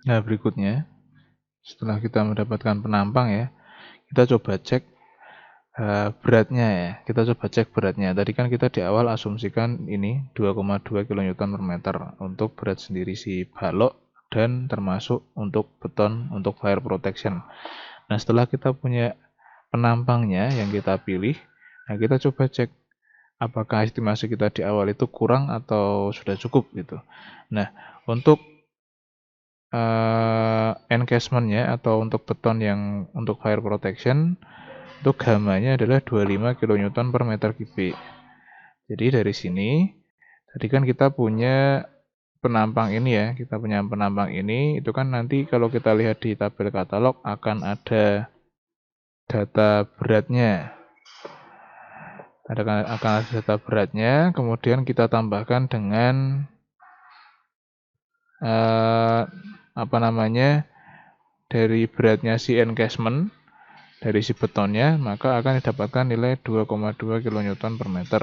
Nah, berikutnya setelah kita mendapatkan penampang ya, kita coba cek beratnya ya. Kita coba cek beratnya. Tadi kan kita di awal asumsikan ini 2,2 kN per meter untuk berat sendiri si balok dan termasuk untuk beton untuk fire protection. Nah, setelah kita punya penampangnya yang kita pilih, nah kita coba cek apakah estimasi kita di awal itu kurang atau sudah cukup gitu. Nah, untuk encasement-nya atau untuk beton yang untuk fire protection, untuk gamanya adalah 25 kN per meter kubik. Jadi dari sini, tadi kan kita punya penampang ini ya, kita punya penampang ini, itu kan nanti kalau kita lihat di tabel katalog akan ada data beratnya. Akan ada data beratnya, kemudian kita tambahkan dengan apa namanya, dari beratnya si encasement, dari si betonnya, maka akan didapatkan nilai 2,2 kN per meter.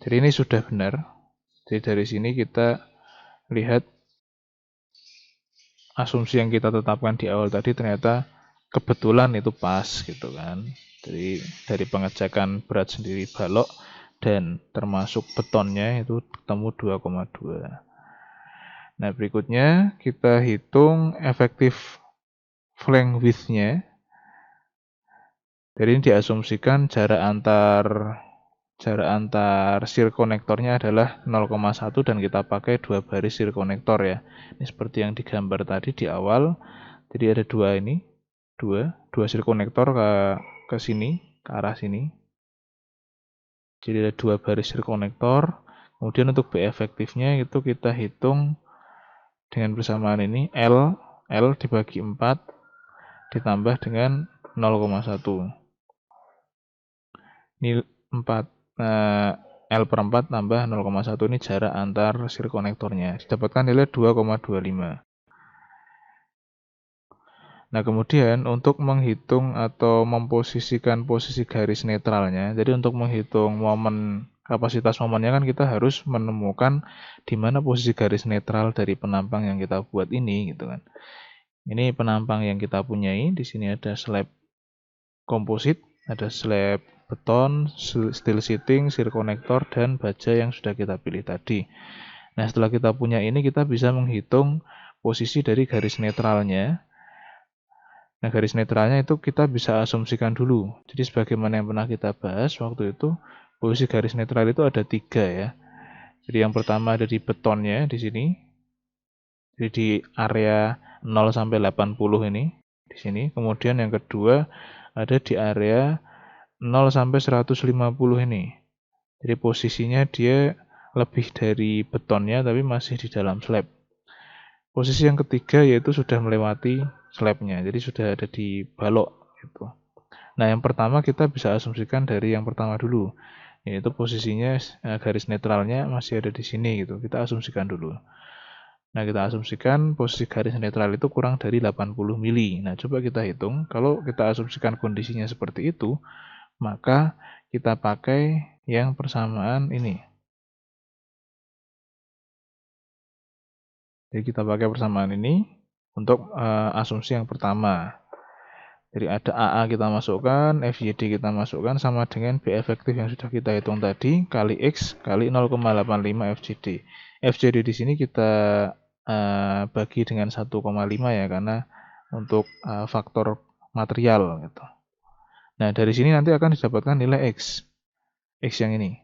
Jadi ini sudah benar. Jadi dari sini kita lihat asumsi yang kita tetapkan di awal tadi ternyata kebetulan itu pas gitu kan. Jadi dari pengecekan berat sendiri balok dan termasuk betonnya itu ketemu 2,2. Nah, berikutnya kita hitung efektif flank width-nya. Jadi ini diasumsikan jarak antar shear konektornya adalah 0,1 dan kita pakai 2 baris shear konektor ya. Ini seperti yang digambar tadi di awal. Jadi ada dua ini, dua shear konektor ke sini, ke arah sini. Jadi ada 2 baris shear konektor. Kemudian untuk B efektifnya itu kita hitung dengan persamaan ini L dibagi 4 ditambah dengan 0,1. Ini 4 L per 4 tambah 0,1 ini jarak antar shear konektornya. Didapatkan nilai 2,25. Nah, kemudian untuk menghitung atau memposisikan posisi garis netralnya, jadi untuk menghitung kapasitas momennya kan kita harus menemukan di mana posisi garis netral dari penampang yang kita buat ini gitu kan. Ini penampang yang kita punyai, di sini ada slab komposit, ada slab beton, steel sheeting, shear connector, dan baja yang sudah kita pilih tadi. Nah, setelah kita punya ini, kita bisa menghitung posisi dari garis netralnya. Nah, garis netralnya itu kita bisa asumsikan dulu. Jadi, sebagaimana yang pernah kita bahas waktu itu, posisi garis netral itu ada 3 ya. Jadi, yang pertama ada di betonnya, di sini. Jadi, di area 0 sampai 80 ini, di sini. Kemudian yang kedua ada di area 0 sampai 150 ini. Jadi posisinya dia lebih dari betonnya tapi masih di dalam slab. Posisi yang ketiga yaitu sudah melewati slabnya, jadi sudah ada di balok gitu. Nah, yang pertama kita bisa asumsikan dari yang pertama dulu, yaitu posisinya garis netralnya masih ada di sini gitu. Kita asumsikan dulu. Nah, kita asumsikan posisi garis netral itu kurang dari 80 mili. Nah, coba kita hitung. Kalau kita asumsikan kondisinya seperti itu, maka kita pakai yang persamaan ini. Jadi kita pakai persamaan ini untuk asumsi yang pertama. Jadi ada AA kita masukkan, FYD kita masukkan sama dengan B efektif yang sudah kita hitung tadi kali X kali 0,85 FJD. FJD di sini kita bagi dengan 1,5 ya karena untuk faktor material gitu. Nah, dari sini nanti akan didapatkan nilai X. X yang ini.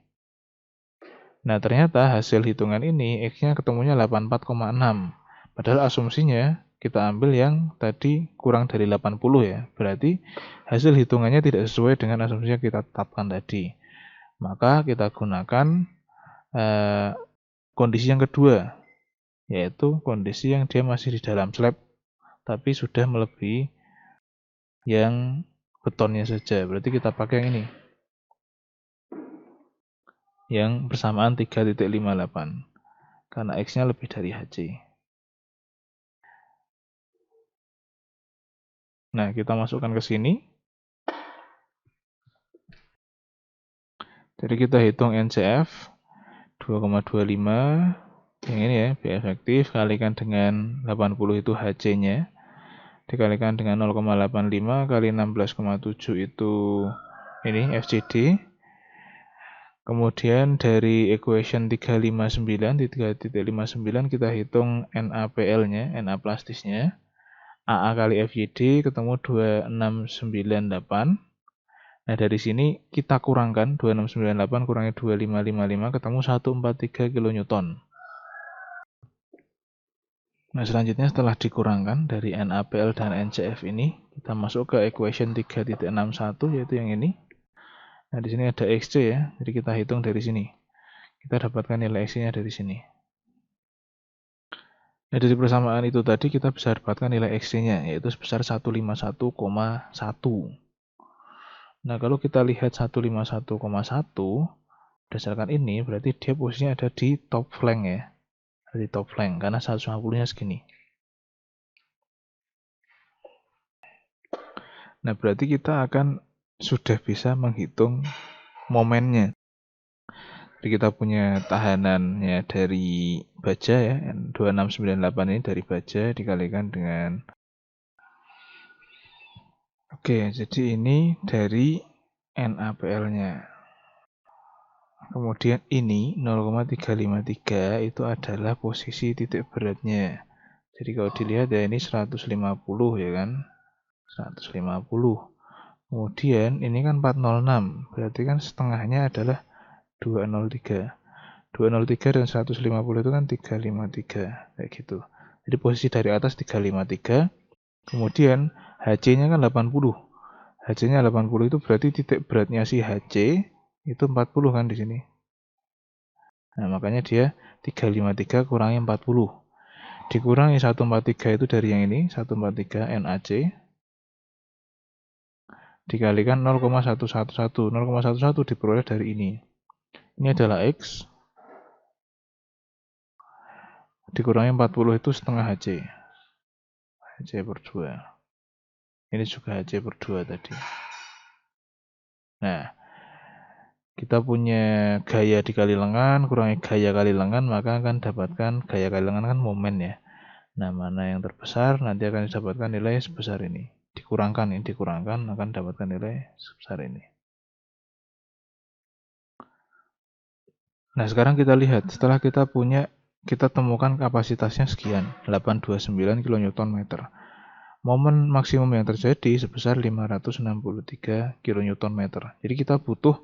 Nah, ternyata hasil hitungan ini X-nya ketemunya 84,6. Padahal asumsinya kita ambil yang tadi kurang dari 80 ya. Berarti hasil hitungannya tidak sesuai dengan asumsi yang kita tetapkan tadi. Maka kita gunakan kondisi yang kedua, yaitu kondisi yang dia masih di dalam slab tapi sudah melebihi yang betonnya saja. Berarti kita pakai yang ini. Yang bersamaan 3,58. Karena X-nya lebih dari HC. Nah, kita masukkan ke sini. Jadi kita hitung NCF 2,25 Yang ini ya, B efektif kalikan dengan 80 itu HC-nya. Dikalikan dengan 0,85 kali 16,7 itu ini FCD. Kemudian dari equation 359 di 3.59 kita hitung NaPl-nya, Na plastisnya. AA kali FYD ketemu 2698. Nah, dari sini kita kurangkan 2698 kurangi 2555 ketemu 143 kN. Nah, selanjutnya setelah dikurangkan dari NaPl dan NCF ini, kita masuk ke equation 3.61 yaitu yang ini. Nah, di sini ada XC ya, jadi kita hitung dari sini. Kita dapatkan nilai XC-nya dari sini. Nah, dari persamaan itu tadi kita bisa dapatkan nilai XC-nya, yaitu sebesar 151,1. Nah, kalau kita lihat 151,1, berdasarkan ini, berarti dia posisinya ada di top flank ya. Ada di top flank, karena 150-nya segini. Nah, berarti kita akan sudah bisa menghitung momennya. Jadi kita punya tahanannya dari baja ya, 2698 ini dari baja dikalikan dengan... Oke, jadi ini dari NaPl-nya. Kemudian ini 0,353 itu adalah posisi titik beratnya. Jadi kalau dilihat ya ini 150 ya kan. 150. Kemudian ini kan 406. Berarti kan setengahnya adalah 203. 203 dan 150 itu kan 353 kayak gitu. Jadi posisi dari atas 353. Kemudian HC-nya kan 80. HC-nya 80 itu berarti titik beratnya si HC itu 40 kan di sini. Nah, makanya dia 353 kurangi 40. Dikurangi 143 itu dari yang ini, 143 NaC. Dikalikan 0,111. 0,11 diperoleh dari ini. Ini adalah X. Dikurangi 40 itu setengah HC. HC per 2. Ini juga HC per 2 tadi. Nah, kita punya gaya dikali lengan, kurangi gaya kali lengan, maka akan dapatkan gaya kali lengan kan momen ya. Nah, mana yang terbesar nanti akan didapatkan nilai sebesar ini. Dikurangkan akan dapatkan nilai sebesar ini. Nah, sekarang kita lihat setelah kita temukan kapasitasnya sekian, 829 kN. Momen maksimum yang terjadi sebesar 563 kN. Jadi kita butuh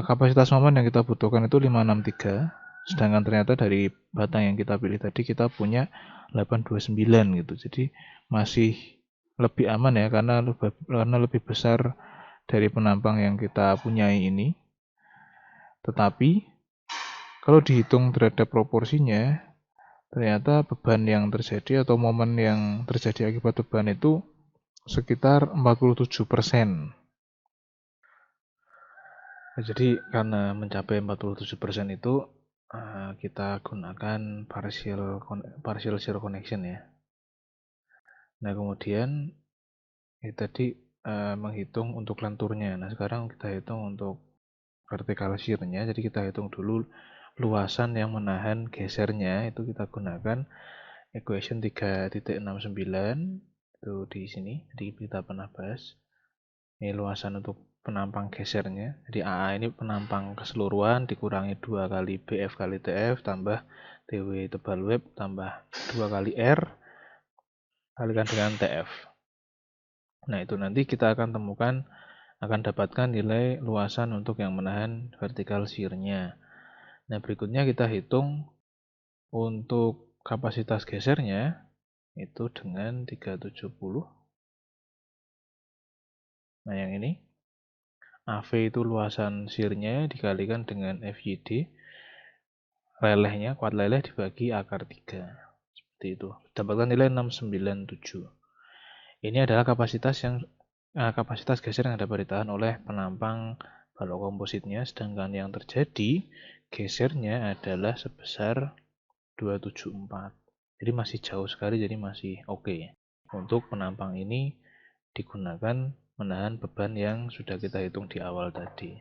kapasitas momen yang kita butuhkan itu 563, sedangkan ternyata dari batang yang kita pilih tadi kita punya 829 gitu. Jadi masih lebih aman ya karena lebih besar dari penampang yang kita punyai ini. Tetapi kalau dihitung terhadap proporsinya, ternyata beban yang terjadi atau momen yang terjadi akibat beban itu sekitar 47%. Nah, jadi karena mencapai 47% itu kita gunakan partial zero connection ya. Nah, kemudian tadi menghitung untuk lenturnya. Nah, sekarang kita hitung untuk vertical shear-nya. Jadi kita hitung dulu luasan yang menahan gesernya, itu kita gunakan equation 3.69 itu di sini. Jadi kita pernah bahas. Ini luasan untuk penampang gesernya. Jadi AA ini penampang keseluruhan dikurangi 2 kali BF kali TF tambah TW tebal web tambah 2 kali R kalikan dengan TF. Nah, itu nanti kita akan dapatkan nilai luasan untuk yang menahan vertical shear-nya. Nah, berikutnya kita hitung untuk kapasitas gesernya itu dengan 370. Nah, yang ini AV itu luasan shear-nya dikalikan dengan FYD, lelehnya, kuat leleh dibagi akar 3. Seperti itu. Dapatkan nilai 697. Ini adalah kapasitas geser yang dapat ditahan oleh penampang balok kompositnya, sedangkan yang terjadi gesernya adalah sebesar 274. Jadi masih jauh sekali, jadi masih oke. Untuk penampang ini digunakan menahan beban yang sudah kita hitung di awal tadi.